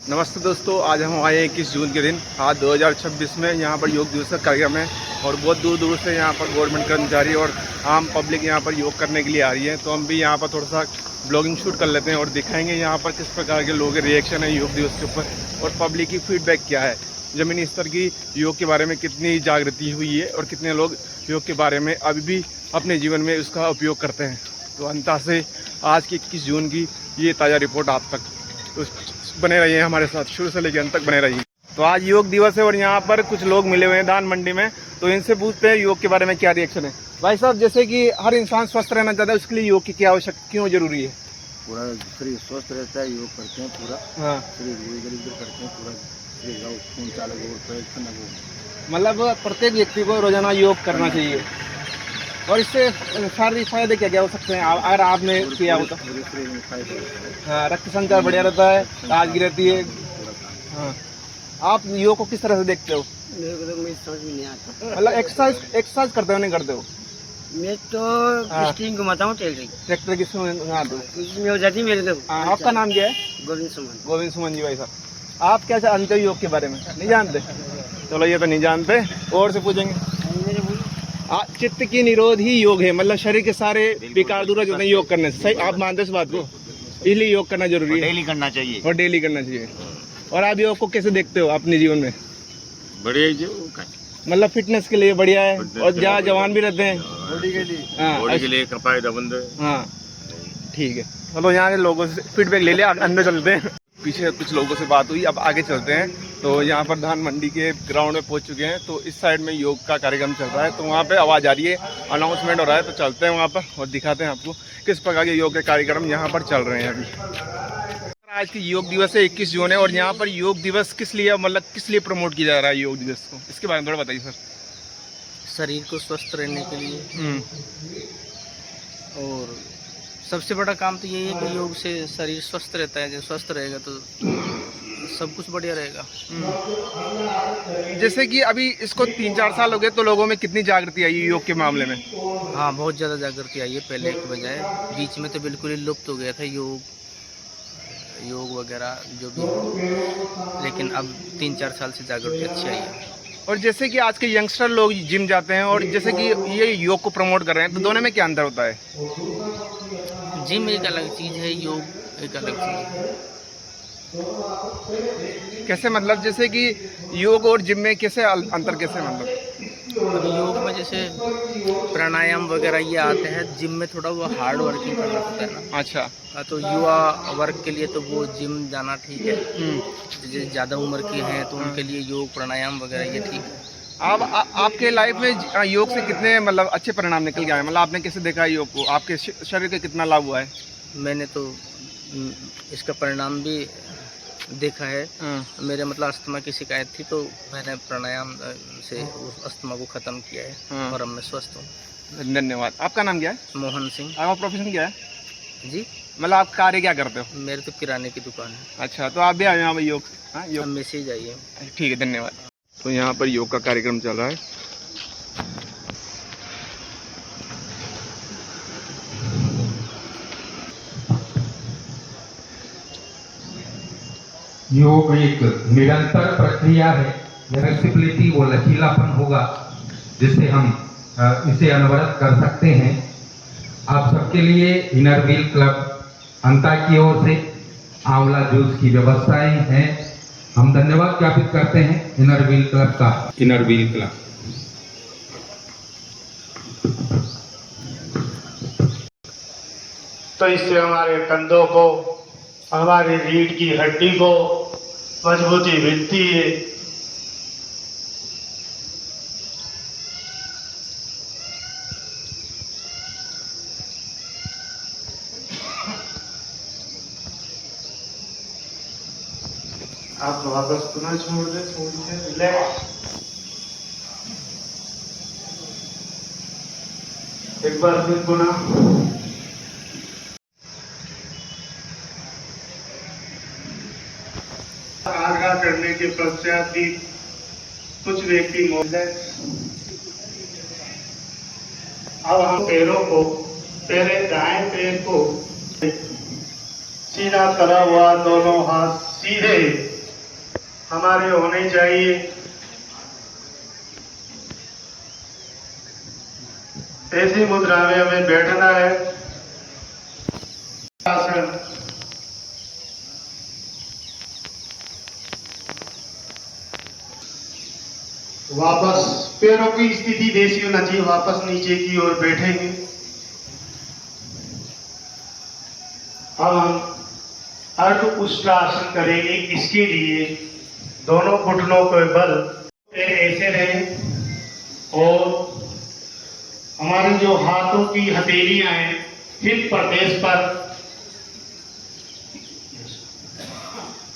नमस्ते दोस्तों, आज हम आए 21 जून के दिन आज 2026 में यहाँ पर योग दिवस का कार्यक्रम है और बहुत दूर दूर से यहाँ पर गवर्नमेंट कर्मचारी और आम पब्लिक यहाँ पर योग करने के लिए आ रही है। तो हम भी यहाँ पर थोड़ा सा ब्लॉगिंग शूट कर लेते हैं और दिखाएंगे यहाँ पर किस प्रकार के लोगों के रिएक्शन है योग दिवस के ऊपर और पब्लिक की फीडबैक क्या है, ज़मीनी स्तर की योग के बारे में कितनी जागृति हुई है और कितने लोग योग के बारे में अभी भी अपने जीवन में उसका उपयोग करते हैं। तो अंततः से आज की 21 जून की ये ताज़ा रिपोर्ट आप तक, तो बने रहिए हमारे साथ, शुरू से लेकर अंत तक बने रहिए। तो आज योग दिवस है और यहाँ पर कुछ लोग मिले हुए हैं धान मंडी में, तो इनसे पूछते हैं योग के बारे में क्या रिएक्शन है। भाई साहब, जैसे कि हर इंसान स्वस्थ रहना चाहता है, उसके लिए योग की क्या आवश्यकता, क्यों जरूरी है? पूरा शरीर स्वस्थ रहता है, योग करते हैं पूरा। हाँ, शरीर इधर उधर करते हैं पूरा शरीर का खून चालक मतलब प्रत्येक व्यक्ति को रोजाना योग करना चाहिए। और इससे शारीरिक फायदे क्या क्या हो सकते हैं अगर आपने किया हो तो? शरीर में फायदा होता है। हाँ, रक्त संचार बढ़िया रहता है, ताजगी रहती है। हाँ, आप योग को किस तरह से देखते हो? मेरे को तो समझ में नहीं आता। मतलब एक्सरसाइज करते हो नहीं करते हो? मैं तो स्टीम घुमाता हूँ ट्रैक्टर की इसमें हो जाती मेरे तो। आपका नाम क्या है? गोविंद सुमन। गोविंद सुमन जी। भाई साहब, आप क्या जानते हो योग के बारे में? नहीं जानते? चलो, ये तो नहीं जानते, और से पूछेंगे। चित्त की निरोध ही योग है, मतलब शरीर के सारे विकार दूर हो जाते हैं योग करने से। सही, आप मानते हैं इस बात को? इसलिए योग करना जरूरी है, डेली करना चाहिए और डेली करना चाहिए। और आप योग को कैसे देखते हो अपने जीवन में? बढ़िया जो मतलब फिटनेस के लिए बढ़िया है और जहाँ जवान भी रहते हैं बॉडी के लिए। हाँ, बॉडी के लिए फायदा बंद है। हाँ, ठीक है। चलो, यहाँ के लोगों से फीडबैक ले लिया, अंदर चलते हैं। पीछे कुछ लोगों से बात हुई, अब आगे चलते हैं। तो यहाँ पर धान मंडी के ग्राउंड में पहुँच चुके हैं, तो इस साइड में योग का कार्यक्रम चल रहा है, तो वहाँ पे आवाज़ आ रही है, अनाउंसमेंट हो रहा है। तो चलते हैं वहाँ पर और दिखाते हैं आपको किस प्रकार के योग के कार्यक्रम यहाँ पर चल रहे हैं अभी। आज की योग दिवस है, 21 जून है, और यहाँ पर योग दिवस किस लिए, मतलब किस लिए प्रमोट किया जा रहा है योग दिवस को, इसके बारे में थोड़ा बताइए सर। शरीर को स्वस्थ रहने के लिए, और सबसे बड़ा काम तो यही है कि योग से शरीर स्वस्थ रहता है। जब स्वस्थ रहेगा तो सब कुछ बढ़िया रहेगा। जैसे कि अभी इसको 3-4 साल हो गए, तो लोगों में कितनी जागृति आई योग के मामले में? हाँ, बहुत ज़्यादा जागृति आई है पहले के बजाय। बीच में तो बिल्कुल ही लुप्त हो गया था योग वगैरह जो भी, लेकिन अब 3-4 साल से जागृति अच्छी आई है। और जैसे कि आज के यंगस्टर लोग जिम जाते हैं और जैसे कि ये योग को प्रमोट कर रहे हैं, तो दोनों में क्या अंतर होता है? जिम एक अलग चीज़ है, योग एक अलग चीज़ है। कैसे, मतलब जैसे कि योग और जिम में कैसे अंतर, कैसे मतलब? अभी योग में जैसे प्राणायाम वगैरह ये आते हैं, जिम में थोड़ा वो हार्ड वर्किंग करना पड़ता है ना। अच्छा। तो युवा वर्ग के लिए तो वो जिम जाना ठीक है, जो ज़्यादा उम्र के हैं तो उनके लिए योग प्राणायाम वगैरह ये ठीक है। आपके लाइफ में योग से कितने मतलब अच्छे परिणाम निकल गए हैं? मतलब आपने कैसे देखा है योग को, आपके शरीर का कितना लाभ हुआ है? मैंने तो इसका परिणाम भी देखा है। मेरे मतलब अस्थमा की शिकायत थी, तो मैंने प्राणायाम से उस अस्थमा को ख़त्म किया है और अब मैं स्वस्थ हूँ। धन्यवाद। आपका नाम क्या है? मोहन सिंह। आपका प्रोफेशन क्या है? जी, मतलब आप कार्य क्या करते हो? मेरे तो किराने की दुकान है। अच्छा, तो आप भी आए यहाँ पर योग? हाँ, योग अब मैसेज आइए। ठीक है, धन्यवाद। तो यहाँ पर योग का कार्यक्रम चल रहा है। योग एक निरंतर प्रक्रिया है। फ्लेक्सिबिलिटी वो लचीलापन होगा जिससे हम इसे अनवरत कर सकते हैं। आप सबके लिए इनर व्हील क्लब अंता की ओर से आंवला जूस की व्यवस्थाएं हैं। हम धन्यवाद ज्ञापित करते हैं इनर व्हील क्लब का। इनर व्हील क्लब तो इससे हमारे कंधों को, हमारी रीढ़ की हड्डी को मजबूती मिलती है। आप वापस पुनः छोड़ दे, रिलैक्स। एक बार फिर पुनः आगा करने के पश्चात भी कुछ व्यक्ति मौजूद हैं। अब हम पैरों को, दाएं पैर को सीधा करा हुआ, दोनों हाथ सीधे हमारे होने चाहिए। ऐसी मुद्रा में हमें बैठना है। आसन। वापस पैरों की स्थिति जैसी होना चाहिए, वापस नीचे की ओर बैठेंगे। अब हम अर्ध उष्ट्रासन करेंगे। इसके लिए दोनों घुटनों के बल ऐसे रहे और हमारे जो हाथों की हथेलियां हैं हिप प्रदेश पर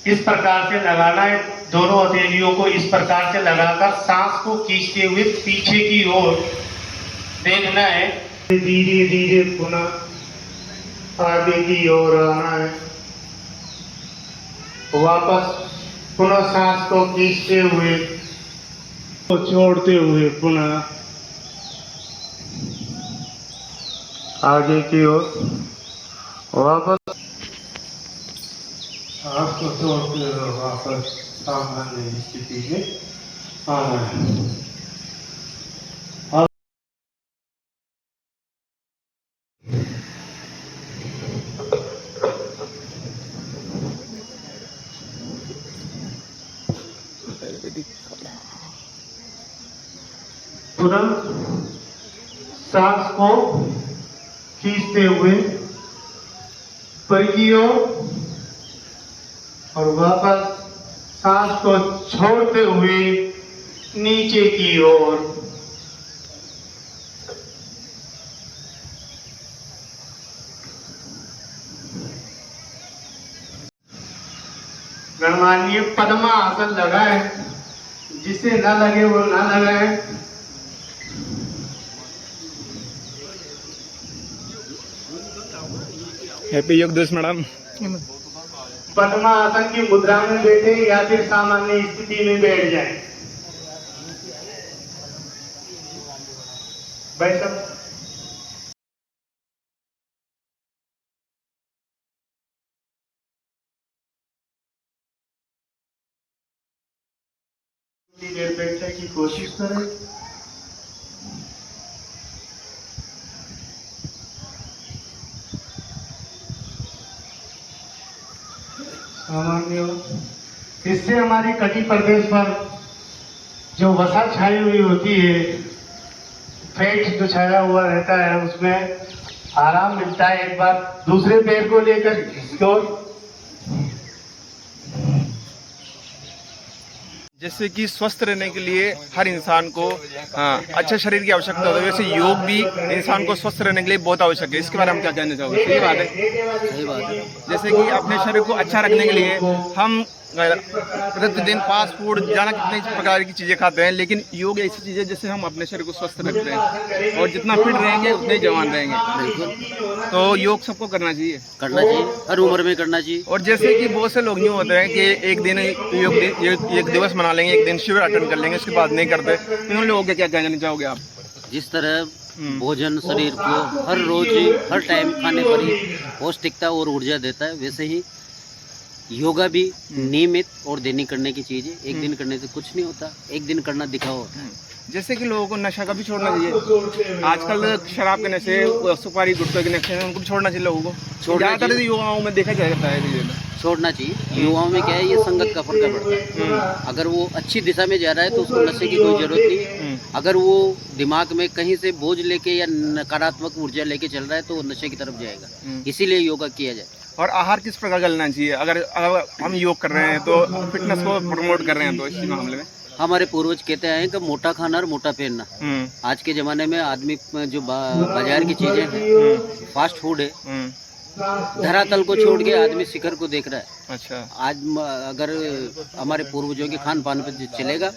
इस प्रकार से लगाना है। दोनों हथेलियों को इस प्रकार से लगाकर सांस को खींचते हुए पीछे की ओर देखना है। धीरे धीरे पुनः आगे की ओर आना है। वापस पुनः सांस को खींचते हुए तो छोड़ते हुए पुनः आगे की ओर वापस आपको छोड़ते हुए वापस सामान्य स्थिति में आना है। तुरंत सांस को खींचते हुए ऊपर की ओर और वापस सांस को छोड़ते हुए नीचे की ओर। गणमान्य पद्मासन लगाए, जिसे न लगे वो न लगाए। हैप्पी योग दिवस मैडम। पद्मासन की मुद्रा में बैठे या फिर सामान्य स्थिति में बैठ जाए। भाई साहब देर बैठने की कोशिश करें। सामान्य इससे हमारी कटी प्रदेश पर जो वसा छाई हुई होती है, फैट जो छाया हुआ रहता है, उसमें आराम मिलता है। एक बार दूसरे पैर को लेकर इसको जैसे कि स्वस्थ रहने के लिए हर इंसान को अच्छे शरीर की आवश्यकता होती है, वैसे योग भी इंसान को स्वस्थ रहने के लिए बहुत आवश्यक है। इसके बारे में क्या कहना चाहोगे? सही बात है, सही बात है। जैसे कि अपने शरीर को अच्छा रखने के लिए हम प्रतिदिन फास्ट फूड जाना कितनी प्रकार की चीज़ें खाते हैं, लेकिन योग ऐसी चीज़ है जिससे हम अपने शरीर को स्वस्थ रखते हैं और जितना फिट रहेंगे उतने जवान रहेंगे। बिल्कुल तो योग सबको करना चाहिए, हर उम्र में करना चाहिए। और जैसे कि बहुत से लोग यूँ होते हैं कि एक दिन एक दिवस मना लेंगे, एक दिन शिविर अटेंड कर लेंगे, उसके बाद नहीं करते। उन लोगों के क्या कहना चाहोगे आप? जिस तरह भोजन शरीर को हर रोज हर टाइम खाने पर ही पौष्टिकता और ऊर्जा देता है, वैसे ही योगा भी नियमित और दैनिक करने की चीज़ है। एक दिन करने से कुछ नहीं होता, एक दिन करना दिखावा होता है। जैसे कि लोगों को नशा का भी छोड़ना चाहिए। आजकल शराब के नशे, सुपारी गुटखे के नशे, उनको भी छोड़ना चाहिए लोगों को। ज़्यादातर युवाओं में देखा जाता है छोड़ना चाहिए। युवाओं में क्या है, ये संगत का फर्क पड़ता है। अगर वो अच्छी दिशा में जा रहा है तो उसको नशे की कोई जरूरत नहीं है। अगर वो दिमाग में कहीं से बोझ लेके या नकारात्मक ऊर्जा लेके चल रहा है तो वो नशे की तरफ जाएगा। इसीलिए योगा किया जाए। और आहार किस प्रकार का लेना चाहिए? अगर हम योग कर रहे हैं तो फिटनेस को प्रमोट कर रहे हैं, तो इसी मामले में हमारे पूर्वज कहते हैं कि मोटा खाना और मोटा पहनना। आज के ज़माने में आदमी जो बाजार की चीज़ें हैं, फास्ट फूड है, धरातल को छोड़ के आदमी शिखर को देख रहा है। अच्छा, आज अगर हमारे पूर्वजों के खान पान पे चलेगा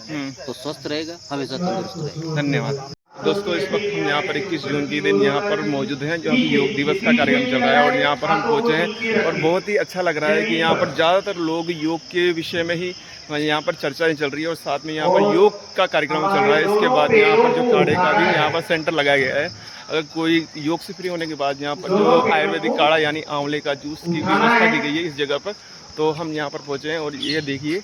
तो स्वस्थ रहेगा, हमेशा तंदुरुस्त रहेगा। धन्यवाद दोस्तों। इस वक्त हम यहाँ पर 21 जून के दिन यहाँ पर मौजूद हैं, जो अभी योग दिवस का कार्यक्रम चल रहा है, और यहाँ पर हम पहुँचे हैं और बहुत ही अच्छा लग रहा है कि यहाँ पर ज़्यादातर लोग योग के विषय में ही यहाँ पर चर्चा चल रही है, और साथ में यहाँ पर योग का कार्यक्रम चल रहा है। इसके बाद यहाँ पर जो काढ़े का भी यहाँ पर सेंटर लगाया गया है। अगर कोई योग से फ्री होने के बाद यहाँ पर जो आयुर्वेदिक काढ़ा यानी आंवले का जूस की व्यवस्था की गई है इस जगह पर, तो हम यहाँ पर पहुँचे हैं। और ये देखिए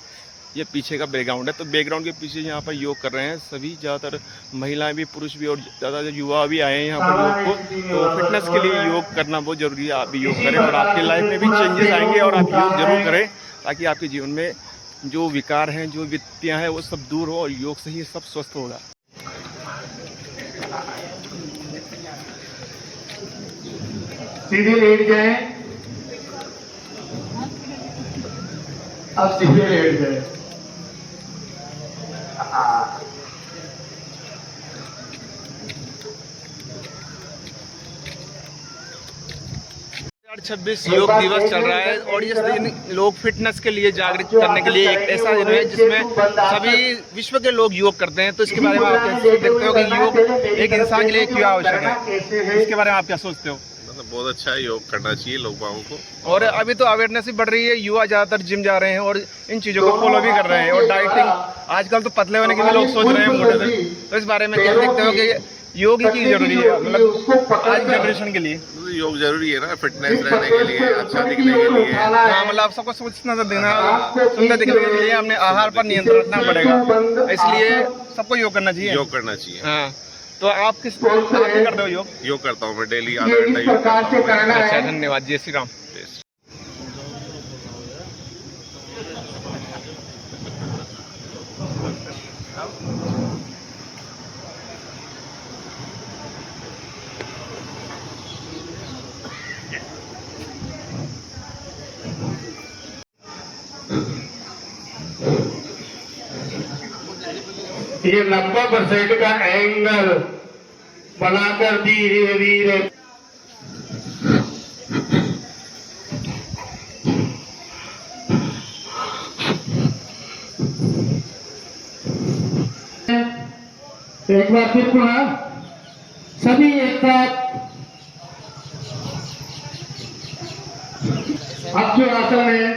ये पीछे का बैकग्राउंड है। तो बैकग्राउंड के पीछे यहाँ पर योग कर रहे हैं सभी, ज़्यादातर महिलाएं भी, पुरुष भी और ज़्यादा युवा भी आए हैं यहाँ पर योग को। तो फिटनेस के लिए योग करना बहुत ज़रूरी है। आप भी योग करें और आपकी लाइफ में भी चेंजेस आएंगे और आप योग जरूर करें, ताकि आपके जीवन में जो विकार हैं, जो वित्तियाँ हैं, वो सब दूर हो और योग से ही सब स्वस्थ होगा। सीधे लेट गए, अब सीधे लेट गए। 2026 योग दिवस चल रहा है और इस दिन लोग फिटनेस के लिए जागृत करने के लिए एक ऐसा दिन है जिसमें सभी विश्व के लोग योग करते हैं। तो इसके बारे में आप कैसे देखते हो कि योग एक इंसान के लिए क्यों आवश्यक है? इसके बारे में आप क्या सोचते हो? मतलब बहुत अच्छा है, योग करना चाहिए लोगों को। और अभी तो अवेयरनेस भी बढ़ रही है, युवा ज़्यादातर जिम जा रहे हैं और इन चीज़ों को फॉलो भी कर रहे हैं। और डाइटिंग आजकल तो पतले होने के भी लोग सोच रहे हैं मोटे से। तो इस बारे में क्या देखते हो कि योग ही क्यों जरूरी है, मतलब आज जनरेशन के लिए? योग जरूरी है ना, फिटनेस रहने के लिए, अच्छा दिखने के लिए। हाँ, मतलब सबको सोचना तो देना, सुंदर दिखने के लिए हमने आहार पर नियंत्रण रखना पड़ेगा, इसलिए सबको योग करना चाहिए। योग करना चाहिए। हाँ, तो आप किस करते हो योग? योग करता हूँ मैं डेली, आधा घंटा योग करता हूँ। अच्छा, धन्यवाद। जय श्री राम। ये 90% का एंगल बनाकर धीरे धीरे एक बार फिर पुनः सभी एक साथ। अब जो आसन है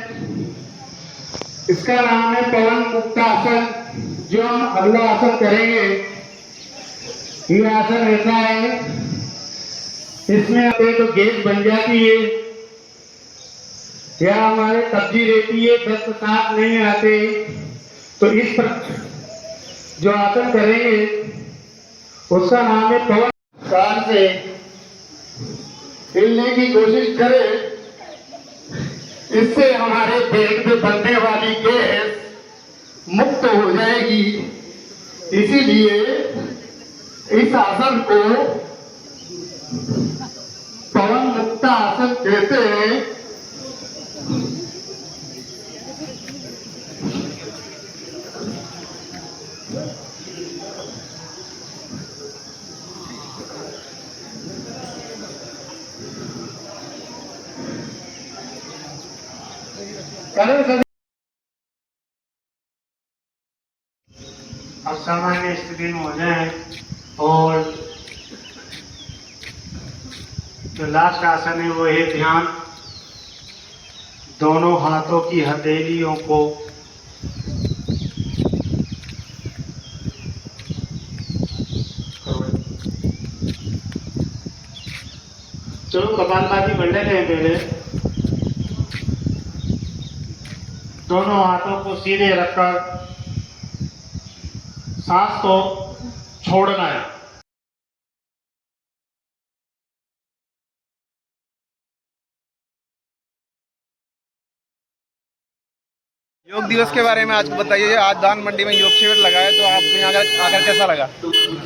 इसका नाम है पवन मुक्तासन। जो हम अगला आसन करेंगे, ये आसन ऐसा है, इसमें तो गेज बन जाती है या हमारे कब्जी रहती है, दस्त सांस नहीं आते। तो इस पर जो आसन करेंगे उसका नाम है पवन। कान से हिलने की कोशिश करें, इससे हमारे पेट में बनने वाली गैस मुक्त हो जाएगी। इसीलिए इस आसन को पवन मुक्ता आसन कहते हैं। करें सभी। अब सामान्य स्थिति में हो जाए और जो लास्ट आसन है वो है ध्यान। दोनों हाथों की हथेलियों को चलो कपालभाति बढ़ने दें। पहले दोनों हाथों को सीधे रखकर सांस को छोड़ना है। योग दिवस के बारे में आज को बताइए। आज दान मंडी में योग शिविर लगा है, तो आपको यहाँ आकर कैसा लगा?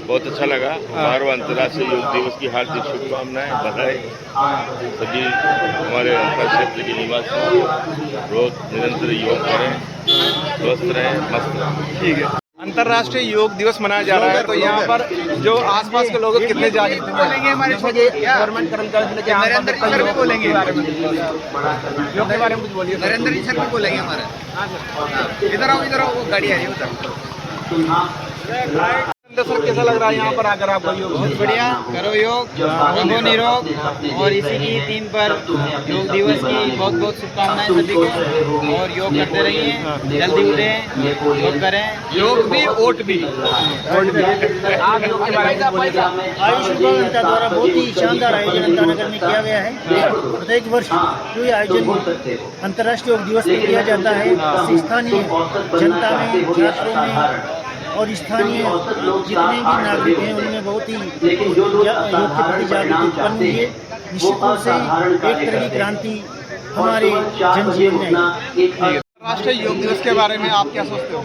बहुत अच्छा लगा। 12वां अंतर्राष्ट्रीय योग दिवस की हार्दिक शुभकामनाएं, बधाई। सभी हमारे अंतर क्षेत्र के निवासी रोज निरंतर योग करें, स्वस्थ रहें, मस्त रहें। ठीक है। अंतर्राष्ट्रीय योग दिवस मनाया जा रहा है, तो यहाँ पर जो आसपास के लोग कितने जागरूक बोलेंगे हमारे गवर्नमेंट कर्मचारी नरेंद्र सर भी बोलेंगे योग के बारे में कुछ बोलिए। नरेंद्र जी सर भी बोलेंगे हमारे। इधर आओ, वो गाड़ी आ रही है उधर। सकते हैं सर, कैसा लग रहा है यहाँ पर आकर आपको योग? बहुत बढ़िया, करो योग, रहो निरोग। और इसी की थीम पर योग दिवस की बहुत बहुत शुभकामनाएं सभी को। और योग करते रहिए, जल्दी उठें, योग करें। योग भी ओट भी। आप योग के बारे में बोलिए। आयुष विभाग का द्वारा बहुत ही शानदार आयोजन अंतानगर में किया गया है। प्रत्येक वर्ष जो ये आयोजन अंतर्राष्ट्रीय योग दिवस में किया जाता है, स्थानीय जनता में, छात्रों में और स्थानीय जितने भी नागरिक हैं उनमें बहुत ही योग के प्रति जागरूकता उत्पन्न हुई है। निश्चित रूप से एक तरह की क्रांति हमारे जनजीवन में आई। राष्ट्रीय योग दिवस के बारे में आप क्या सोचते हो?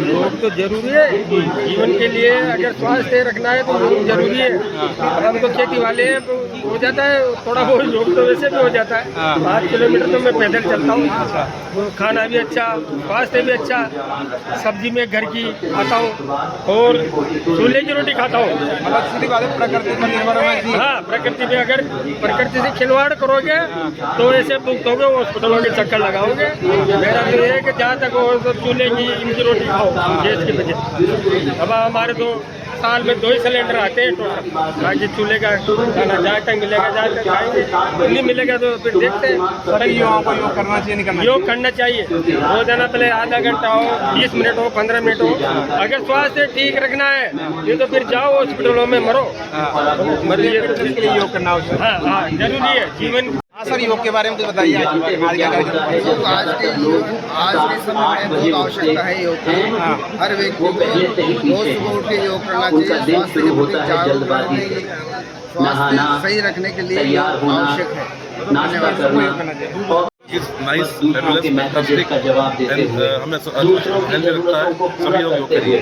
योग तो जरूरी है जीवन के लिए। अगर स्वास्थ्य रखना है तो योग जरूरी है। हम तो खेती वाले हैं तो हो जाता है थोड़ा बहुत योग, तो वैसे भी हो जाता है। 5 किलोमीटर तो मैं पैदल चलता हूँ। खाना भी अच्छा, स्वास्थ्य भी अच्छा, सब्जी में घर की खाता हूँ और चूल्हे की रोटी खाता हूँ। मतलब सीधी बात है, प्रकृति पर निर्भर होना। हाँ, प्रकृति में अगर प्रकृति से खिलवाड़ करोगे तो ऐसे भुगतोगे, हॉस्पिटलों के चक्कर लगाओगे। मेरा तो ये है कि जहाँ तक हो तो चूल्हे की इनकी रोटी खाओ गैस की वजह। अब हमारे तो साल में 2 ही सिलेंडर आते हैं टोटल। बाकी चूल्हे का खाना जहाँ तक मिलेगा जहाँ तक खाएंगे, नहीं मिलेगा तो फिर देखते हैं। सभी युवाओं को योग करना चाहिए, नहीं करना चाहिए? योग करना चाहिए रोजाना, पहले आधा घंटा हो, 20 मिनट हो, 15 मिनट हो। अगर स्वास्थ्य ठीक रखना है ये तो फिर जाओ हॉस्पिटलों में मरो, मरिए तो इसके लिए योग करना आवश्यक है। हाँ, जरूरी है जीवन। हाँ सर, योग के बारे में कुछ बताइए। आज क्या करेंगे? योग आज के समय में बहुत आवश्यकता है योग की। हर व्यक्ति को रोज सुबह उठ के योग करना चाहिए। स्वास्थ्य के प्रति जागरूक रहने के लिए, स्वास्थ्य सही रखने के लिए योग आवश्यक है। धन्यवाद। नाइस फैबुलस हमें हेल्दी रखता है, सभी लोग योग करिए।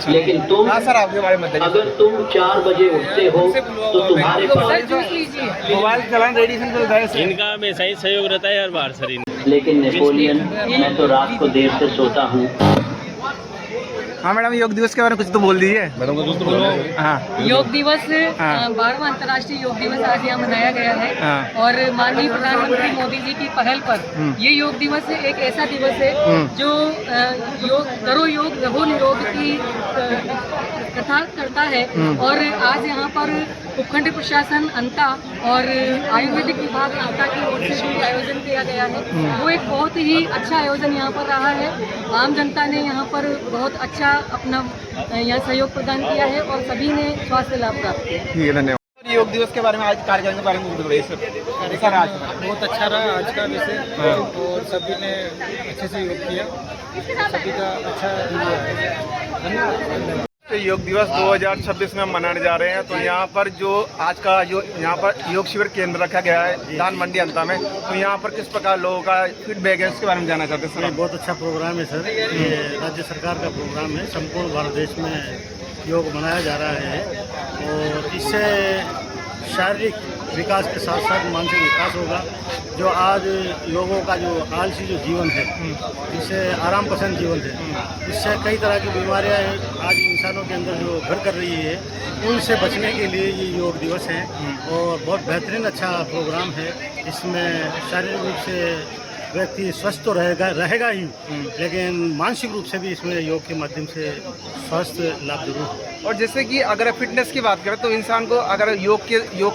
लेकिन तुम हाँ सर, आपके बारे में बताइए। अगर तुम 4 बजे उठते हो तो तुम्हारे मोबाइल चलाना, रेडिएशन चल रहा है। इनका हमेशा ही सहयोग रहता है हर बार शरीर। लेकिन नेपोलियन, मैं तो रात को देर से सोता हूँ। हाँ मैडम, योग दिवस के बारे में कुछ तो बोल दीजिए। मैडम को कुछ तो बोलो। हाँ, योग दिवस 12वां अंतर्राष्ट्रीय योग दिवस आज यहाँ मनाया गया है। और माननीय प्रधानमंत्री मोदी जी की पहल पर ये योग दिवस एक ऐसा दिवस है जो योग करो योग रहो निरोग की कथा करता है। और आज यहाँ पर उपखंड प्रशासन अंता और आयुर्वेदिक विभाग अंता की ओर से जो आयोजन किया गया है वो एक बहुत ही अच्छा आयोजन यहाँ पर रहा है। आम जनता ने यहाँ पर बहुत अच्छा अपना यहाँ सहयोग प्रदान किया है और सभी ने स्वास्थ्य लाभ प्राप्त किया। ठीक है, धन्यवाद। योग दिवस के बारे में आज कार्यक्रम के बारे में बताइए सर। कैसा रहा? बहुत अच्छा रहा आज का विषय और सभी ने अच्छे से योग किया। सभी का अच्छा धन्यवाद। योग दिवस 2026 में हम मनाने जा रहे हैं, तो यहाँ पर जो आज का जो यहाँ पर योग शिविर केंद्र रखा गया है दान मंडी अंता में, तो यहाँ पर किस प्रकार लोगों का फीडबैक है इसके बारे में जानना चाहते हैं सर। बहुत अच्छा प्रोग्राम है सर। ये राज्य सरकार का प्रोग्राम है। संपूर्ण भारत देश में योग मनाया जा रहा है और इससे शारीरिक विकास के साथ साथ मानसिक विकास होगा। जो आज लोगों का जो आलसी जो जीवन है, इससे आराम पसंद जीवन है, इससे कई तरह की बीमारियां आज इंसानों के अंदर जो घर कर रही है, उनसे बचने के लिए ये योग दिवस है और बहुत बेहतरीन अच्छा प्रोग्राम है। इसमें शारीरिक रूप से व्यक्ति स्वस्थ तो रहेगा ही, लेकिन मानसिक रूप से भी इसमें योग के माध्यम से स्वास्थ्य लाभ जरूर है। और जैसे कि अगर फिटनेस की बात करें तो इंसान को अगर योग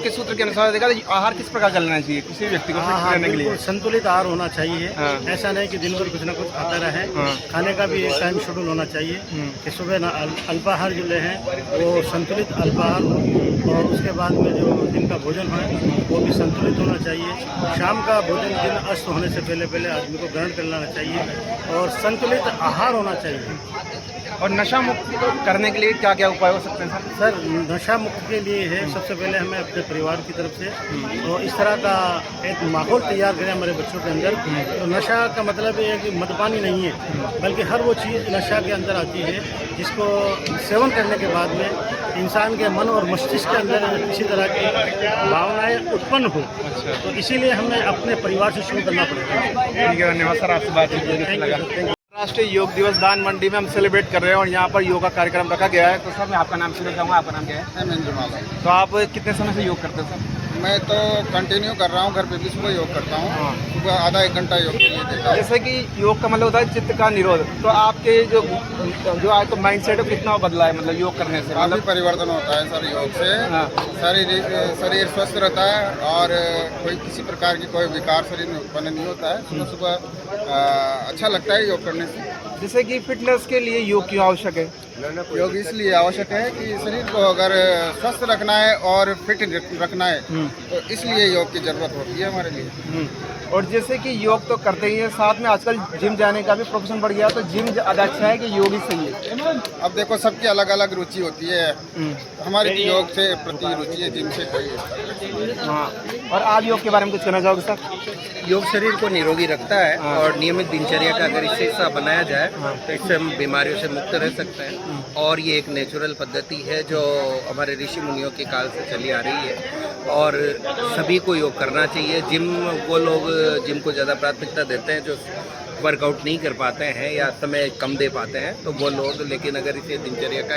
के सूत्र के अनुसार देखा तो आहार किस प्रकार चलना चाहिए किसी व्यक्ति को फिट रहने के लिए? संतुलित आहार होना चाहिए। ऐसा नहीं कि दिन भर कुछ ना कुछ खाता रहे। खाने का भी एक टाइम शेड्यूल होना चाहिए कि सुबह अल्पाहार जो ले हैं वो संतुलित अल्पाहार हो और उसके बाद में जो दिन का भोजन है वो भी संतुलित होना चाहिए। शाम का भोजन दिन अस्त होने से पहले आदमी को ग्रहण कर लेना चाहिए और संतुलित आहार होना चाहिए। और नशा मुक्त करने के लिए क्या क्या उपाय हो सकते हैं सर? नशा मुक्त के लिए है सबसे पहले हमें अपने परिवार की तरफ से और इस तरह का एक माहौल तैयार करें हमारे बच्चों के अंदर। तो नशा का मतलब ये है कि मदपानी नहीं है, बल्कि हर वो चीज़ नशा के अंदर आती है जिसको सेवन करने के बाद में इंसान के मन और मस्तिष्क के अंदर किसी तरह की भावनाएं उत्पन्न हो। तो इसीलिए हमें अपने परिवार से शुरू करना पड़ेगा। ठीक है, धन्यवाद सर, आपसे बातचीत। राष्ट्रीय योग दिवस दान मंडी में हम सेलिब्रेट कर रहे हैं और यहाँ पर योगा कार्यक्रम रखा गया है। तो सर मैं आपका नाम सुनना चाहूँगा, आपका नाम क्या है? हेमेंद्र माला। तो आप कितने समय से योग करते हैं सर? मैं तो कंटिन्यू कर रहा हूँ, घर पे भी सुबह योग करता हूँ, सुबह आधा 1 घंटा योग के लिए देता हूँ। जैसे कि योग का मतलब होता है चित्त का निरोध, तो आपके जो आज तो माइंड सेट कितना बदला है मतलब योग करने से? काफ़ी परिवर्तन होता है सर योग से। शरीर स्वस्थ रहता है और कोई किसी प्रकार की कोई विकार शरीर में उत्पन्न नहीं होता है। सुबह सुबह अच्छा लगता है योग करने से। जैसे कि फिटनेस के लिए योग क्यों आवश्यक है? योग इसलिए आवश्यक है कि शरीर को अगर स्वस्थ रखना है और फिट रखना है तो इसलिए योग की ज़रूरत होती है हमारे लिए। और जैसे कि योग तो करते ही हैं, साथ में आजकल जिम जाने का भी प्रोफेशन बढ़ गया, तो जिम ज़्यादा अच्छा है कि योग ही सही है? अब देखो सबकी अलग अलग रुचि होती है, हमारी तो योग से प्रति रुचि है, जिम से कोई। हाँ, और आप योग के बारे में कुछ कहना चाहोगे सर? योग शरीर को निरोगी रखता है और नियमित दिनचर्या का अगर इससे हिस्सा बनाया जाए तो इससे हम बीमारियों से मुक्त रह सकते हैं। और ये एक नेचुरल पद्धति है जो हमारे ऋषि मुनियों के काल से चली आ रही है और सभी को योग करना चाहिए। वो लोग जिम को ज़्यादा प्राथमिकता देते हैं जो वर्कआउट नहीं कर पाते हैं या समय कम दे पाते हैं, तो वो लोग, लेकिन अगर इसे दिनचर्या का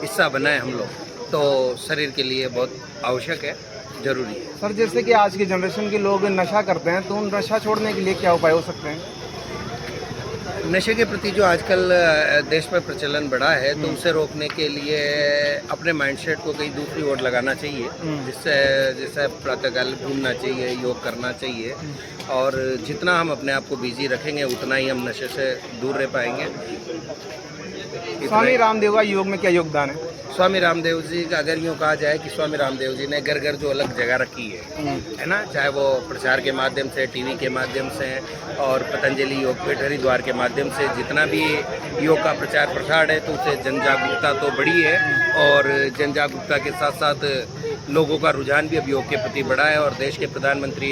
हिस्सा बनाए हम लोग तो शरीर के लिए बहुत आवश्यक है, जरूरी है। सर जैसे कि आज की जनरेशन के लोग नशा करते हैं, तो उन नशा छोड़ने के लिए क्या उपाय हो सकते हैं? नशे के प्रति जो आजकल देश में प्रचलन बढ़ा है तो उसे रोकने के लिए अपने माइंडसेट को कहीं दूसरी ओर लगाना चाहिए, जिससे प्रातःकाल घूमना चाहिए, योग करना चाहिए और जितना हम अपने आप को बिजी रखेंगे उतना ही हम नशे से दूर रह पाएंगे। स्वामी रामदेव का योग में क्या योगदान है? स्वामी रामदेव जी का अगर यूँ कहा जाए कि स्वामी रामदेव जी ने घर घर जो अलग जगह रखी है ना, चाहे वो प्रचार के माध्यम से, टीवी के माध्यम से और पतंजलि योग पीठ हरिद्वार के माध्यम से जितना भी योग का प्रचार प्रसार है तो उससे जन जागरूकता तो बढ़ी है और जन जागरूकता के साथ साथ लोगों का रुझान भी अब योग के प्रति बढ़ा है। और देश के प्रधानमंत्री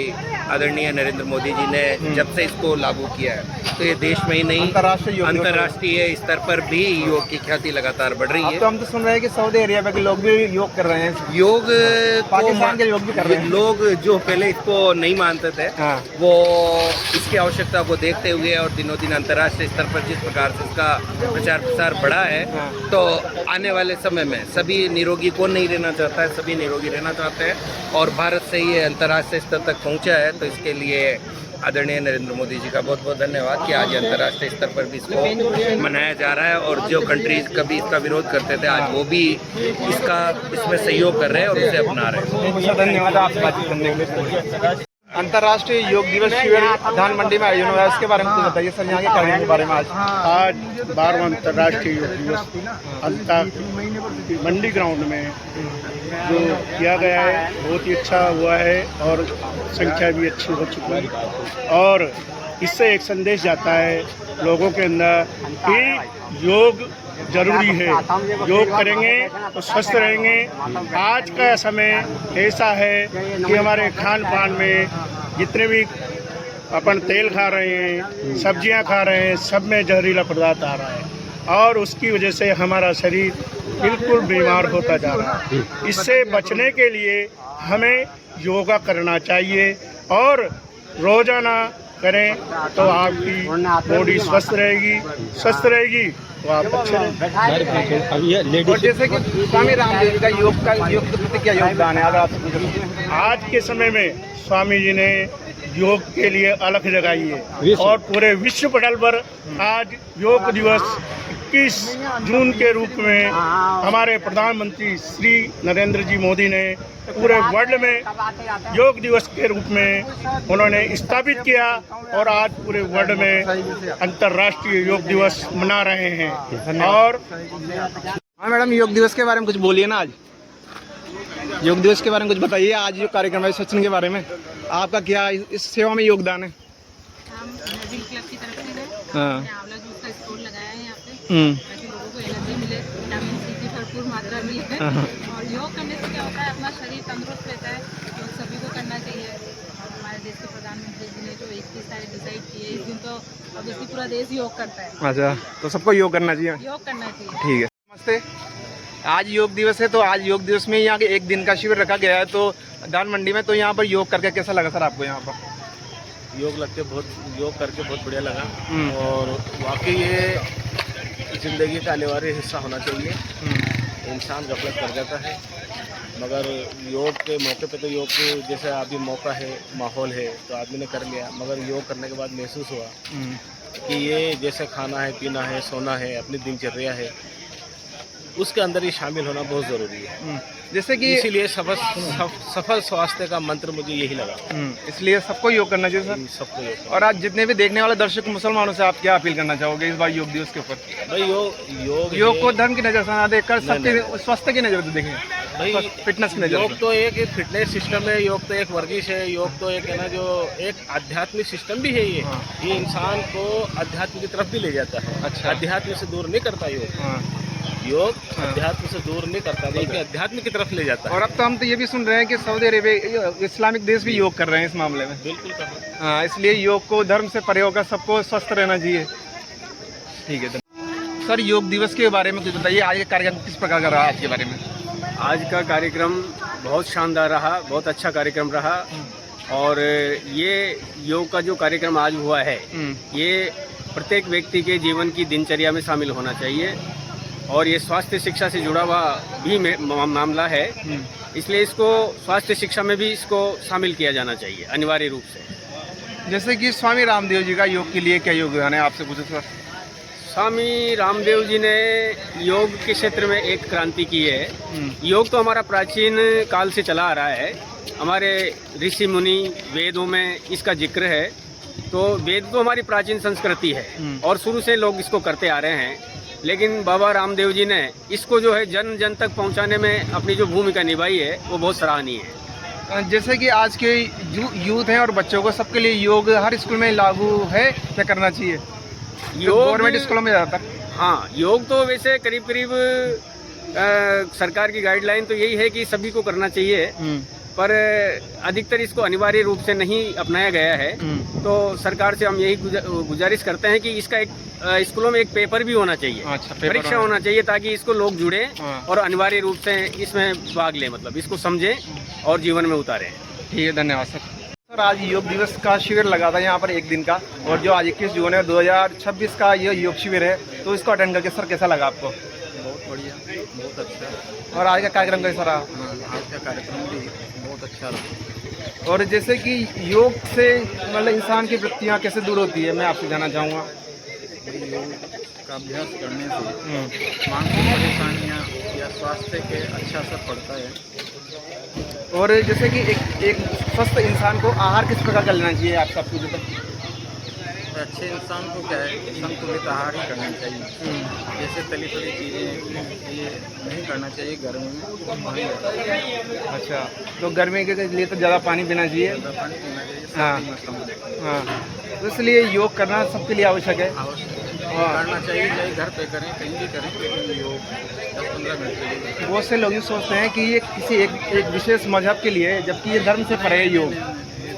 आदरणीय नरेंद्र मोदी जी ने जब से इसको लागू किया है तो ये देश में ही नहीं अंतर्राष्ट्रीय स्तर पर भी योग की ख्याति लगातार बढ़ रही है। तो हम तो सुन रहे हैं कि सऊदी अरेबिया के लोग भी योग कर रहे हैं, योग पाकिस्तान के लोग भी कर रहे हैं। लोग जो पहले इसको नहीं मानते थे वो इसकी आवश्यकता को देखते हुए और दिनों दिन अंतर्राष्ट्रीय स्तर पर जिस प्रकार से इसका प्रचार प्रसार बढ़ा है तो आने वाले समय में सभी निरोगी कौन नहीं रहना चाहता है, सभी निरोगी रहना चाहते हैं और भारत से ये अंतर्राष्ट्रीय स्तर तक पहुंचा है। तो इसके लिए आदरणीय नरेंद्र मोदी जी का बहुत बहुत धन्यवाद कि आज अंतर्राष्ट्रीय स्तर पर भी इसको मनाया जा रहा है और जो कंट्रीज कभी इसका विरोध करते थे आज वो भी इसमें सहयोग कर रहे हैं और उसे अपना रहे हैं। धन्यवाद आपसे बातचीत करने के लिए। अंतर्राष्ट्रीय योग दिवस शिविर धान मंडी में आयोजन हुआ है, उसके बारे में कुछ बताइए सर, यहाँ के कार्यक्रम के बारे में। आज 12वां अंतर्राष्ट्रीय योग दिवस मंडी ग्राउंड में जो किया गया है बहुत ही अच्छा हुआ है और संख्या भी अच्छी हो चुकी है और इससे एक संदेश जाता है लोगों के अंदर कि योग जरूरी है, योग करेंगे तो स्वस्थ रहेंगे। आज का समय ऐसा है कि हमारे खान पान में जितने भी अपन तेल खा रहे हैं, सब्जियां खा रहे हैं, सब में जहरीला पदार्थ आ रहा है और उसकी वजह से हमारा शरीर बिल्कुल बीमार होता जा रहा है। इससे बचने के लिए हमें योगा करना चाहिए और रोजाना करें तो आपकी बॉडी स्वस्थ रहेगी तो आप अच्छे रहेंगे। और जैसे कि स्वामी रामदेव का योग के प्रति क्या योगदान है? अगर आप आज के समय में स्वामी जी ने योग के लिए अलग जगाई है और पूरे विश्व पटल पर आज योग दिवस 21 जून के रूप में हमारे प्रधानमंत्री श्री नरेंद्र जी मोदी ने पूरे वर्ल्ड में योग दिवस के रूप में उन्होंने स्थापित किया और आज पूरे वर्ल्ड में अंतर्राष्ट्रीय योग दिवस मना रहे हैं। और हाँ मैडम, योग दिवस के बारे में कुछ बोलिए ना। आज योग दिवस के बारे में कुछ बताइए। आज जो कार्यक्रम है सचिन के बारे में, आपका क्या इस सेवा में योगदान है? हम एनर्जी क्लब की तरफ से हैं, हाँ, आंवला जूस का स्टॉल लगाया है यहाँ पे ताकि लोगों को एनर्जी मिले, विटामिन सी की भरपूर मात्रा मिले और योग करने से क्या होता है अपना शरीर तंदुरुस्त रहता है, तो सभी को करना चाहिए। और हमारे देश के प्रधानमंत्री जी ने जो 21 तारीख डिसाइड की है, इस दिन तो ऑब्वियसली पूरा देश योग करता है। अच्छा, तो सबको योग करना चाहिए। योग करना चाहिए। ठीक है, नमस्ते। आज योग दिवस है, तो आज योग दिवस में यहाँ के एक दिन का शिविर रखा गया है तो धान मंडी में, तो यहाँ पर योग करके कैसा लगा सर आपको? यहाँ पर योग करके बहुत बढ़िया लगा और वाकई ये ज़िंदगी का अनिवार्य हिस्सा होना चाहिए। इंसान गफलत कर जाता है, मगर योग के मौके पे तो योग जैसे अभी मौका है, माहौल है, तो आदमी ने कर लिया। मगर योग करने के बाद महसूस हुआ कि ये जैसे खाना है, पीना है, सोना है, अपनी दिनचर्या है, उसके अंदर ही शामिल होना बहुत ज़रूरी है। जैसे कि इसीलिए सफल स्वास्थ्य का मंत्र मुझे यही लगा। इसलिए सबको योग करना चाहिए सर। सबको योग। और आज जितने भी देखने वाले दर्शक मुसलमानों से आप क्या अपील करना चाहोगे इस बार योग दिवस के ऊपर? भाई योग को धर्म की नज़र से ना देखकर सबके स्वास्थ्य की नज़र से देखें, भाई फिटनेस की नज़र। योग तो एक फिटनेस सिस्टम है, योग तो एक वर्जिश है, योग तो एक है ना जो एक आध्यात्मिक सिस्टम भी है। ये इंसान को अध्यात्म की तरफ भी ले जाता है। अच्छा। अध्यात्म से दूर नहीं करता योग अध्यात्म से दूर नहीं करता बल्कि अध्यात्म की तरफ ले जाता है। और अब तो हम तो ये भी सुन रहे हैं कि सऊदी अरेबिया इस्लामिक देश भी योग कर रहे हैं इस मामले में। बिल्कुल कर रहे हैं। हाँ, इसलिए योग को धर्म से परे होकर सबको स्वस्थ रहना चाहिए। ठीक है सर, योग दिवस के बारे में कुछ बताइए, आज का कार्यक्रम किस प्रकार का रहा आज के बारे में? आज का कार्यक्रम बहुत शानदार रहा, बहुत अच्छा कार्यक्रम रहा। और ये योग का जो कार्यक्रम आज हुआ है ये प्रत्येक व्यक्ति के जीवन की दिनचर्या में शामिल होना चाहिए और ये स्वास्थ्य शिक्षा से जुड़ा हुआ भी मामला है, इसलिए इसको स्वास्थ्य शिक्षा में भी इसको शामिल किया जाना चाहिए अनिवार्य रूप से। जैसे कि स्वामी रामदेव जी का योग के लिए क्या योगदान है, आपसे पूछे सर? स्वामी रामदेव जी ने योग के क्षेत्र में एक क्रांति की है। योग तो हमारा प्राचीन काल से चला आ रहा है, हमारे ऋषि मुनि वेदों में इसका जिक्र है। तो वेद तो हमारी प्राचीन संस्कृति है और शुरू से लोग इसको करते आ रहे हैं, लेकिन बाबा रामदेव जी ने इसको जो है जन जन तक पहुंचाने में अपनी जो भूमिका निभाई है वो बहुत सराहनीय है। जैसे कि आज के यूथ हैं और बच्चों को सबके लिए योग हर स्कूल में लागू है, क्या करना चाहिए योग गवर्नमेंट स्कूलों में ज़्यादातर? हाँ, योग तो वैसे करीब करीब सरकार की गाइडलाइन तो यही है कि सभी को करना चाहिए, पर अधिकतर इसको अनिवार्य रूप से नहीं अपनाया गया है। तो सरकार से हम यही गुजारिश करते हैं कि इसका एक स्कूलों में एक पेपर भी होना चाहिए। अच्छा, परीक्षा होना चाहिए ताकि इसको लोग जुड़े और अनिवार्य रूप से इसमें भाग लें, मतलब इसको समझें और जीवन में उतारें। ठीक है, धन्यवाद सर। सर, आज योग दिवस का शिविर लगा था यहाँ पर एक दिन का, और जो आज 21 जून है 2026 का ये योग शिविर है, तो इसको अटेंड करके सर कैसा लगा आपको? बहुत बढ़िया, बहुत अच्छा। और आज का कार्यक्रम कैसा रहा? आज का कार्यक्रम भी बहुत अच्छा रहा। और जैसे कि योग से मतलब इंसान की वृत्तियाँ कैसे दूर होती है, मैं आपसे जानना चाहूँगा। योग का अभ्यास करने से मानसिक परेशानियाँ या स्वास्थ्य के अच्छा असर पड़ता है। और जैसे कि एक स्वस्थ इंसान को आहार किस प्रकार का लेना चाहिए, आप सब कुछ अच्छे इंसान को क्या है, संतुलित आहार ही करना चाहिए। जैसे तली तली चीज़ें ये नहीं करना चाहिए, गर्मी में पानी। अच्छा, तो गर्मी के लिए तो ज़्यादा पानी पीना चाहिए। पानी पीना चाहिए। हाँ, तो इसलिए योग करना सबके लिए आवश्यक है। करना चाहिए, चाहे घर पे करें, कहीं भी करें, लेकिन योग 10-15 मिनट के लिए। बहुत से लोग ये सोचते हैं कि ये किसी एक विशेष मजहब के लिए, जबकि ये धर्म से परे है योग।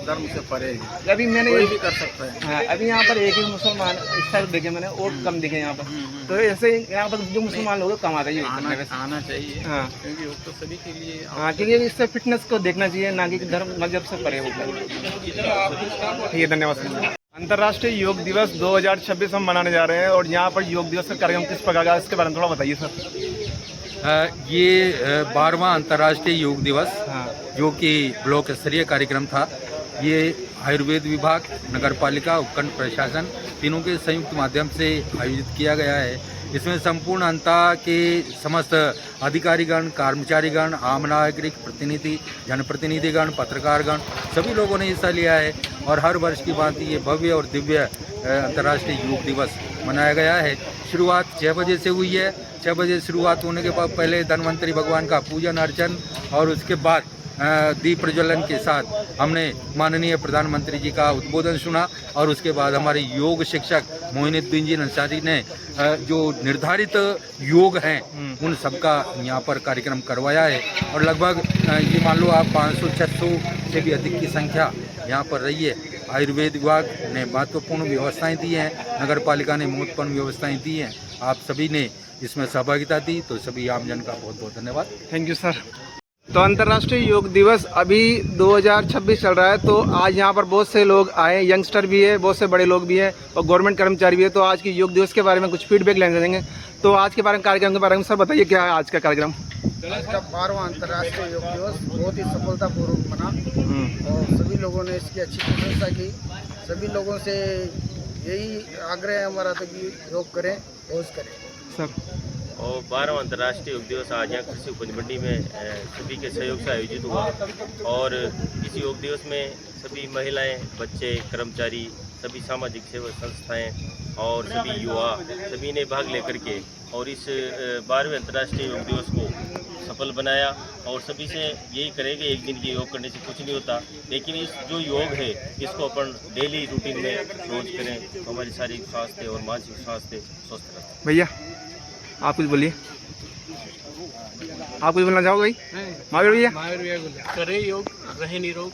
धर्म से परे है। अभी मैंने कोई भी कर सकता है। हाँ, अभी यहाँ पर एक ही मुसलमान इस साइड देखे मैंने, और कम दिखे यहाँ पर। तो ऐसे यहाँ पर जो मुसलमान लोग कम आते हैं आना चाहिए। हाँ, क्योंकि योग तो सभी के लिए। हाँ, क्योंकि इससे फिटनेस को देखना चाहिए, ना कि धर्म मजहब से परे होकर। ठीक है, धन्यवाद सर। अंतर्राष्ट्रीय योग दिवस 2026 हम मनाने जा रहे हैं, और यहाँ पर योग दिवस का कार्यक्रम किस प्रकार का, इसके बारे में थोड़ा बताइए सर। ये 12वां अंतर्राष्ट्रीय योग दिवस जो कि ब्लॉक स्तरीय कार्यक्रम था, ये आयुर्वेद विभाग, नगर पालिका, उपखंड प्रशासन तीनों के संयुक्त माध्यम से आयोजित किया गया है। इसमें संपूर्ण जनता के समस्त अधिकारीगण, कर्मचारीगण, आम नागरिक, प्रतिनिधि, जनप्रतिनिधिगण, पत्रकारगण सभी लोगों ने हिस्सा लिया है और हर वर्ष की भांति ये भव्य और दिव्य अंतर्राष्ट्रीय योग दिवस मनाया गया है। शुरुआत 6 बजे से हुई है। 6 बजे शुरुआत होने के बाद पहले धन्वंतरी भगवान का पूजन अर्चन और उसके बाद दीप प्रज्वलन के साथ हमने माननीय प्रधानमंत्री जी का उद्बोधन सुना और उसके बाद हमारे योग शिक्षक मोइनुद्दीन जी अंसारी ने जो निर्धारित योग हैं उन सबका यहाँ पर कार्यक्रम करवाया है और लगभग ये मान लो आप 500-600 से भी अधिक की संख्या यहाँ पर रही है। आयुर्वेद विभाग ने महत्वपूर्ण व्यवस्थाएं दी हैं, नगर पालिका ने महत्वपूर्ण व्यवस्थाएं दी हैं, आप सभी ने इसमें सहभागिता दी, तो सभी आमजन का बहुत बहुत धन्यवाद। Thank you sir. तो अंतर्राष्ट्रीय योग दिवस अभी 2026 चल रहा है, तो आज यहाँ पर बहुत से लोग आए, यंगस्टर भी है, बहुत से बड़े लोग भी हैं और गवर्नमेंट कर्मचारी भी है। तो आज की योग दिवस के बारे में कुछ फीडबैक लेने देंगे। तो आज के बारे में कार्यक्रम के बारे में सर बताइए, क्या है आज का कार्यक्रम? आज का 12वां अंतर्राष्ट्रीय योग दिवस बहुत ही सफलतापूर्वक मना और सभी लोगों ने इसकी अच्छी प्रशंसा की। सभी लोगों से यही आग्रह है हमारा था कि योग करें, रोज करें सब। और 12वां अंतर्राष्ट्रीय योग दिवस आज यहाँ कृषि उपज मंडी में सभी के सहयोग से आयोजित हुआ और इस योग दिवस में सभी महिलाएं, बच्चे, कर्मचारी, सभी सामाजिक सेवा संस्थाएं और सभी युवा सभी ने भाग लेकर के और इस 12वें अंतर्राष्ट्रीय योग दिवस को सफल बनाया। और सभी से यही करें कि एक दिन के योग करने से कुछ नहीं होता, लेकिन इस जो योग है इसको अपन डेली रूटीन में रोज करें तो हमारी शारीरिक स्वास्थ्य और मानसिक स्वास्थ्य स्वस्थ रहता है। भैया आप कुछ बोलिए, आप कुछ बोलना चाहोगे भाई? महावीर भैया करें योग, रहे निरोग,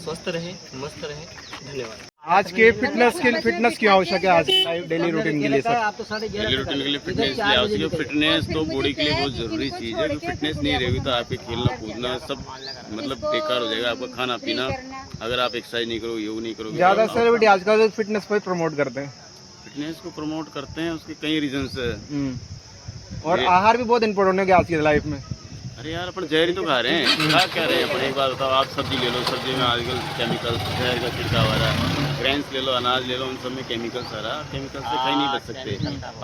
स्वस्थ रहे, मस्त रहे। धन्यवाद। आज के फिटनेस क्यों आवश्यक है आज डेली रूटीन के लिए सर? डेली रूटीन के लिए फिटनेस इसलिए आवश्यक है। फिटनेस तो बॉडी के लिए बहुत ज़रूरी चीज़ है। कि फिटनेस नहीं रहेगी तो आपके खेलना कूदना सब मतलब बेकार हो जाएगा। आपका खाना पीना, अगर आप एक्सरसाइज नहीं करोगे, योग नहीं करोगे। ज़्यादा सेलिब्रिटी आजकल फिटनेस पर प्रमोट करते हैं। फिटनेस को प्रमोट करते हैं, उसके कई रीजंस है। और आहार भी बहुत इम्पोर्टेंट है आज की लाइफ में। अरे यार अपन जहर ही तो खा रहे हैं, क्या रहे हैं अपन। एक बात बताओ, आप सब्जी ले लो, सब्जी में आजकल केमिकल जहर का छिड़काव आ रहा है। ग्रेन्स ले लो, अनाज ले लो, उन सब में केमिकल्स आ रहा है। केमिकल से कहीं नहीं बच सकते।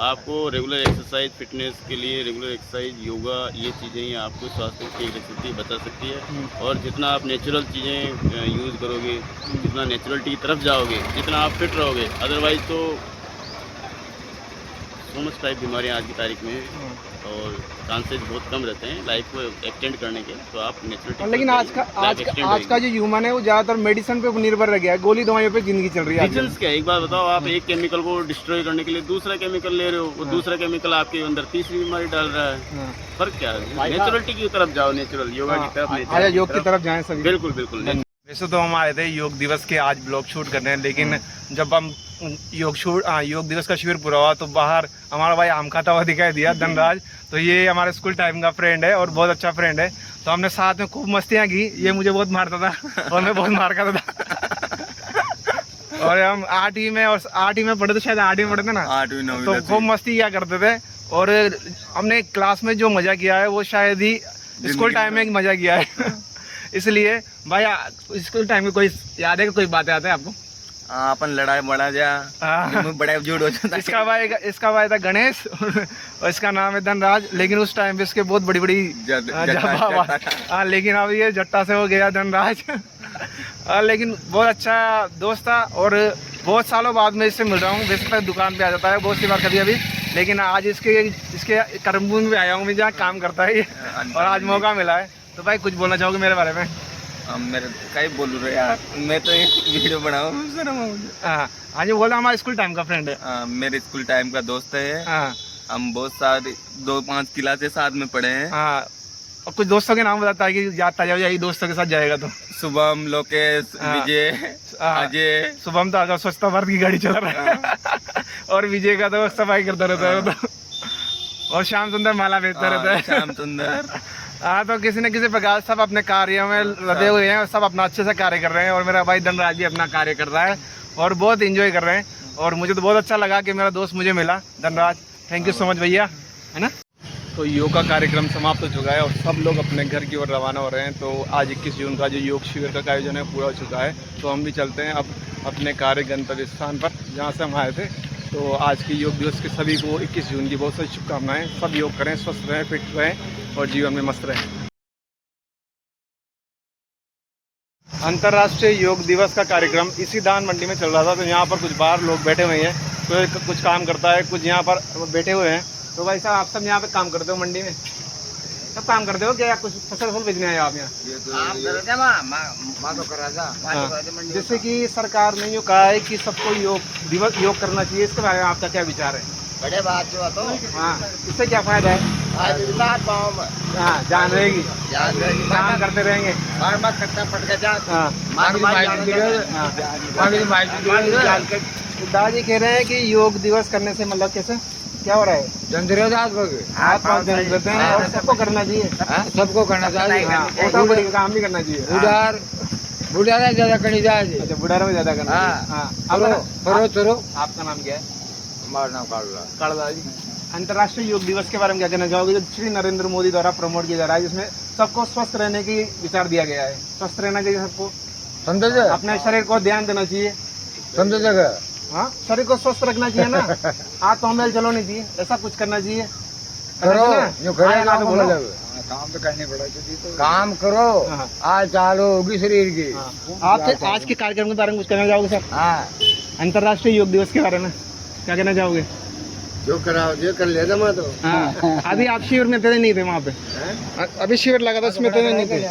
आपको रेगुलर एक्सरसाइज, फिटनेस के लिए रेगुलर एक्सरसाइज, योगा, ये चीज़ें ही आपको स्वास्थ्य को ठीक रख सकती है, बचा सकती है। और जितना आप नेचुरल चीज़ें यूज़ करोगे, जितना नेचुरलिटी की तरफ जाओगे, जितना आप फिट रहोगे। अदरवाइज तो सोमस टाइप बीमारियाँ आज की तारीख में और चांसेस बहुत कम रहते हैं लाइफ को एक्सटेंड करने के। तो आप नेचुरल। लेकिन आज का जो ह्यूमन है वो ज़्यादातर मेडिसिन पे निर्भर रह गया है, गोली दवाइयों पे जिंदगी चल रही है। रीजंस क्या है, एक बात बताओ, आप एक केमिकल को डिस्ट्रॉय करने के लिए दूसरा केमिकल ले रहे हो, वो दूसरा केमिकल आपके अंदर तीसरी बीमारी डाल रहा है। फर्क क्या है? नेचुरलिटी की तरफ जाओ, नेचुरल योगा की तरफ, योग की तरफ जाएं सभी। बिल्कुल बिल्कुल। वैसे तो हम आए थे योग दिवस के आज ब्लॉग शूट करने हैं, लेकिन जब हम योग दिवस का शिविर पूरा हुआ तो बाहर हमारा भाई आम खाता हुआ दिखाई दिया, धनराज। तो ये हमारे स्कूल टाइम का फ्रेंड है और बहुत अच्छा फ्रेंड है। तो हमने साथ में खूब मस्तियाँ की। ये मुझे बहुत मारता था और मैं बहुत मार खाता था। और हम 8वीं में पढ़े थे, शायद 8वीं में पढ़े थे ना, 8वीं 9वीं, तो खूब मस्ती किया करते थे। और हमने क्लास में जो मज़ा किया है वो शायद ही स्कूल टाइम में मज़ा किया है। इसलिए भाई स्कूल टाइम में कोई याद है कि कोई बातें आते हैं आपको? अपन लड़ाई बड़ा जा बड़ा जुड़ हो जाता। इसका भाई था गणेश और इसका नाम है धनराज। लेकिन उस टाइम पे इसके बहुत बड़ी लेकिन अब ये जट्टा से हो गया धनराज। लेकिन बहुत अच्छा दोस्त था और बहुत सालों बाद में इससे मिल रहा हूँ। वैसे तक दुकान पे आ जाता है बहुत सी बार कभी अभी, लेकिन आज इसके करमबूंद में आया हूँ मैं जहाँ काम करता है और आज मौका मिला है। तो भाई कुछ बोलना चाहोगे मेरे बारे में? मेरे कई बोल रहे यार, मैं तो एक वीडियो बनाऊँ। हाँ जी बोला, हमारा स्कूल टाइम का फ्रेंड है। मेरे स्कूल टाइम का दोस्त है। हम बहुत सारे 2-5 क्लासे साथ में पढ़े हैं। और कुछ दोस्तों के नाम बताता है कि जाता जाओ, यही दोस्तों के साथ जाएगा तो? शुभम, लोकेश, विजय, अजय। शुभम तो अगर स्वच्छता भारत की गाड़ी चला रहा है और विजय का तो सफाई करता रहता है। और श्याम सुंदर माला बेचता रहता है। श्याम सुंदर। हाँ, तो किसी न किसी प्रकार सब अपने कार्यों में लदे हुए हैं और सब अपना अच्छे से कार्य कर रहे हैं। और मेरा भाई धनराज भी अपना कार्य कर रहा है और बहुत एंजॉय कर रहे हैं। और मुझे तो बहुत अच्छा लगा कि मेरा दोस्त मुझे मिला, Dhanraj. Thank you so much भैया, है ना। तो योग का कार्यक्रम समाप्त हो चुका है और सब लोग अपने घर की ओर रवाना हो रहे हैं। तो आज 21 जून का जो योग शिविर का आयोजन है पूरा हो चुका है। तो हम भी चलते हैं अब अपने कार्य गंतव्य स्थान पर जहाँ से हम आए थे। तो आज के योग दिवस के सभी को 21 जून की बहुत सारी शुभकामनाएं। सब योग करें, स्वस्थ रहें, फिट रहें और जीवन में मस्त रहें। अंतर्राष्ट्रीय योग दिवस का कार्यक्रम इसी दान मंडी में चल रहा था। तो यहाँ पर कुछ बाहर लोग बैठे हुए हैं, तो कुछ काम करता है, कुछ यहाँ पर बैठे हुए हैं। तो भाई साहब आप सब यहाँ पे काम करते हो मंडी में? सब काम करते हो क्या? कुछ फसल बेचने आए आप यहाँ? जैसे कि सरकार ने यूँ कहा है कि सबको योग करना चाहिए, इसके बारे में आपका क्या विचार है? बड़े बात जो तो हाँ, इससे क्या फायदा है? हाँ, जान रहेगी, काम करते रहेंगे। दादाजी कह रहे हैं कि योग दिवस करने से मतलब कैसे क्या हो रहा है? देते हैं और सबको करना चाहिए। सबको करना चाहिए। काम भी करना चाहिए। बुढ़ारा ज्यादा करनी चाहिए। अच्छा, बुढ़ारा में ज्यादा करना चाहिए। हाँ, आपका नाम क्या है? हमारा नाम कालदा। कालदा जी, अंतर्राष्ट्रीय योग दिवस के बारे में क्या कहना चाहोगे, जो श्री नरेंद्र मोदी द्वारा प्रमोट किया जा रहा है, जिसमें सबको स्वस्थ रहने की विचार दिया गया है। स्वस्थ रहना चाहिए सबको, अपने शरीर को ध्यान देना चाहिए, हाँ शरीर को स्वस्थ रखना चाहिए ना, हाथ तो मेल चलो नहीं चाहिए, ऐसा कुछ करना चाहिए। काम तो करने पड़ेगा, काम करो, आज चालू होगी शरीर की। आप आज के कार्यक्रम के बारे में कुछ कहना चाहोगे सर? हाँ, अंतर्राष्ट्रीय योग दिवस के बारे में क्या कहना चाहोगे? जो कराओ जो कर लेना मैं तो। हाँ, अभी आप शिविर में थे नहीं थे वहाँ पे? अभी शिविर लगा था उसमें थे नहीं थे?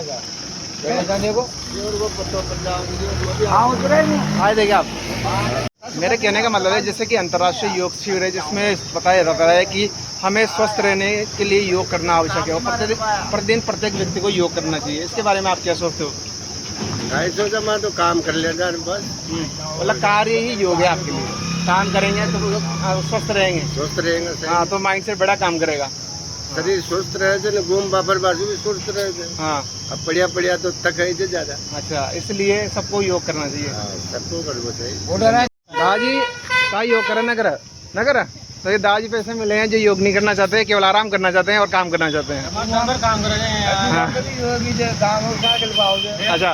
आए देखिए आप, मेरे कहने का मतलब है जैसे कि अंतर्राष्ट्रीय योग शिविर है, जिसमें बताया जाता है कि हमें स्वस्थ रहने के लिए योग करना आवश्यक है और प्रतिदिन प्रत्येक व्यक्ति को योग करना चाहिए। इसके बारे में आप क्या सोचते हो? सोचा मैं तो काम कर लेगा बस, मतलब कार्य ही योग है आपके लिए, काम करेंगे तो स्वस्थ रहेंगे। हाँ, तो माइंड सेट बड़ा काम करेगा, शरीर स्वस्थ रहे थे ना, घूम बापर बाजू भी स्वस्थ रहे थे। हाँ, अब पढ़िया तो तक है ज्यादा। अच्छा, इसलिए सबको योग करना चाहिए। सबको करना चाहिए। दादी का योग करे ना करा तो ये दादी पैसे मिले हैं जो योग नहीं करना चाहते, केवल आराम करना चाहते हैं और काम करना चाहते हैं। अच्छा,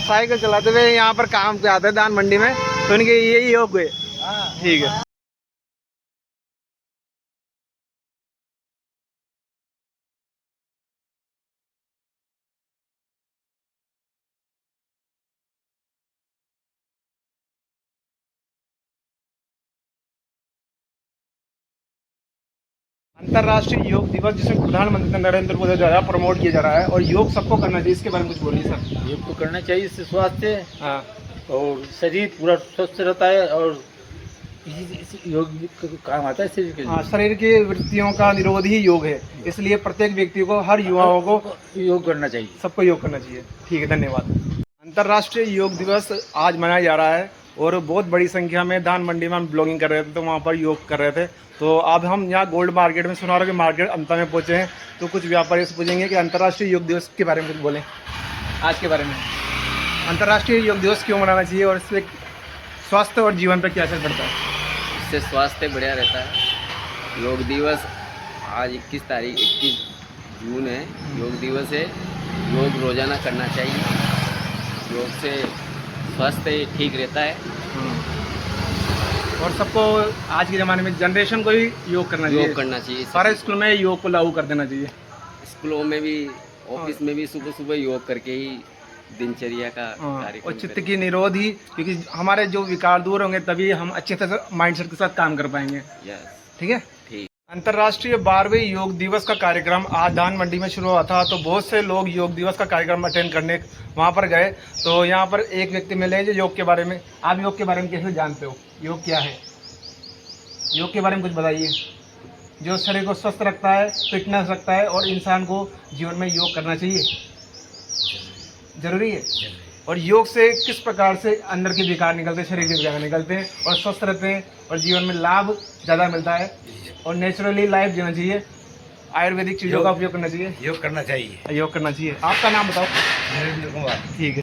साइकिल चलाते हुए यहाँ पर काम पे आते हैं दान मंडी में, तो इनके यही योग हुए। ठीक है। अंतर्राष्ट्रीय योग दिवस जिसे प्रधानमंत्री नरेंद्र मोदी द्वारा प्रमोट किया जा रहा है और योग सबको करना चाहिए, इसके बारे में कुछ बोलिए सर। योग तो करना चाहिए, इससे स्वास्थ्य और शरीर पूरा स्वस्थ रहता है और इसी योग काम आता है शरीर के। हाँ, शरीर की वृत्तियों का निरोध ही योग है, इसलिए प्रत्येक व्यक्ति को, हर युवाओं को योग करना चाहिए, सबको योग करना चाहिए। ठीक है, धन्यवाद। अंतर्राष्ट्रीय योग दिवस आज मनाया जा रहा है और बहुत बड़ी संख्या में धान मंडी में हम ब्लॉगिंग कर रहे थे, तो वहाँ पर योग कर रहे थे। तो अब हम यहाँ गोल्ड मार्केट में, सोनारों के मार्केट अंत में पहुँचे हैं, तो कुछ व्यापारी से पूछेंगे कि अंतर्राष्ट्रीय योग दिवस के बारे में कुछ बोलें आज के बारे में। अंतर्राष्ट्रीय योग दिवस क्यों मनाना चाहिए और इससे स्वास्थ्य और जीवन पर क्या असर पड़ता है? इससे स्वास्थ्य बढ़िया रहता है। योग दिवस आज 21 जून है, योग दिवस है। योग रोजाना करना चाहिए, योग से स्वास्थ्य ठीक रहता है। और सबको आज के ज़माने में जनरेशन को भी योग करना चाहिए, सारे स्कूल में योग को लागू कर देना चाहिए। स्कूलों में भी, ऑफिस में भी सुबह सुबह योग करके ही दिनचर्या का कार्यक्रम और चित्त की निरोध ही, क्योंकि हमारे जो विकार दूर होंगे तभी हम अच्छे तरह माइंडसेट के साथ काम कर पाएंगे। ठीक है। अंतर्राष्ट्रीय 12वें योग दिवस का कार्यक्रम आज धान मंडी में शुरू हुआ था, तो बहुत से लोग योग दिवस का कार्यक्रम अटेंड करने वहाँ पर गए। तो यहाँ पर एक व्यक्ति मिले जो योग के बारे में, आप योग के बारे में कैसे जानते हो, योग क्या है, योग के बारे में कुछ बताइए। जो शरीर को स्वस्थ रखता है, फिटनेस रखता है और इंसान को जीवन में योग करना चाहिए, जरूरी है। और योग से किस प्रकार से अंदर के विकार निकलते हैं, शरीर के विकार निकलते हैं और स्वस्थ रहते हैं और जीवन में लाभ ज़्यादा मिलता है और नेचुरली लाइफ जीना चाहिए। आयुर्वेदिक चीज़ों का उपयोग करना चाहिए, योग करना चाहिए। योग करना चाहिए। आपका नाम बताओ। नरेंद्र कुमार। ठीक है।